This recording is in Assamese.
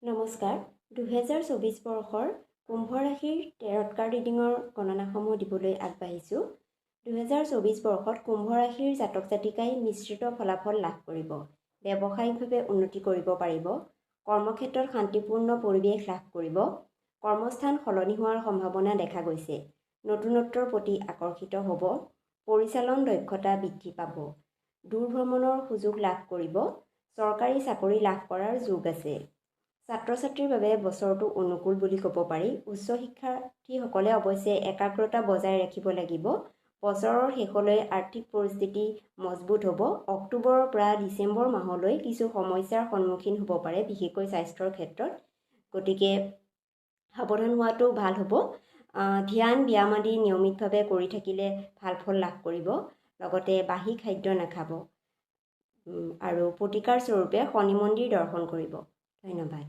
নমস্কাৰ 2024 বৰ্ষৰ কুম্ভ ৰাশিৰ টেৰট কাৰ্ড ৰিডিঙৰ গণনাসমূহ দিবলৈ আগবাঢ়িছোঁ 2024 বৰ্ষত কুম্ভ ৰাশিৰ জাতক জাতিকাই মিশ্ৰিত ফলাফল লাভ কৰিব ব্যৱসায়িকভাৱে উন্নতি কৰিব পাৰিব কৰ্মক্ষেত্ৰত শান্তিপূৰ্ণ পৰিৱেশ লাভ কৰিব কৰ্মস্থান সলনি হোৱাৰ সম্ভাৱনা দেখা গৈছে নতুনত্বৰ প্ৰতি আকৰ্ষিত হ'ব পৰিচালন দক্ষতা বৃদ্ধি পাব দূৰ ভ্ৰমণৰ সুযোগ লাভ কৰিব চৰকাৰী চাকৰি লাভ কৰাৰ যোগ আছে ছাত্ৰ ছাত্ৰীৰ বাবে বছৰটো অনুকূল বুলি ক'ব পাৰি উচ্চ শিক্ষাৰ্থীসকলে অৱশ্যে একাগ্ৰতা বজাই ৰাখিব লাগিব বছৰৰ শেষলৈ আৰ্থিক পৰিস্থিতি মজবুত হ'ব অক্টোবৰৰ পৰা ডিচেম্বৰ মাহলৈ কিছু সমস্যাৰ সন্মুখীন হ'ব পাৰে বিশেষকৈ স্বাস্থ্যৰ ক্ষেত্ৰত গতিকে সাৱধান হোৱাটো ভাল হ'ব ধ্যান ব্যায়াম আদি নিয়মিতভাৱে কৰি থাকিলে ভাল ফল লাভ কৰিব লগতে বাহী খাদ্য নাখাব আৰু প্ৰতিকাৰ স্বৰূপে শনি মন্দিৰ দৰ্শন কৰিব ধন্যবাদ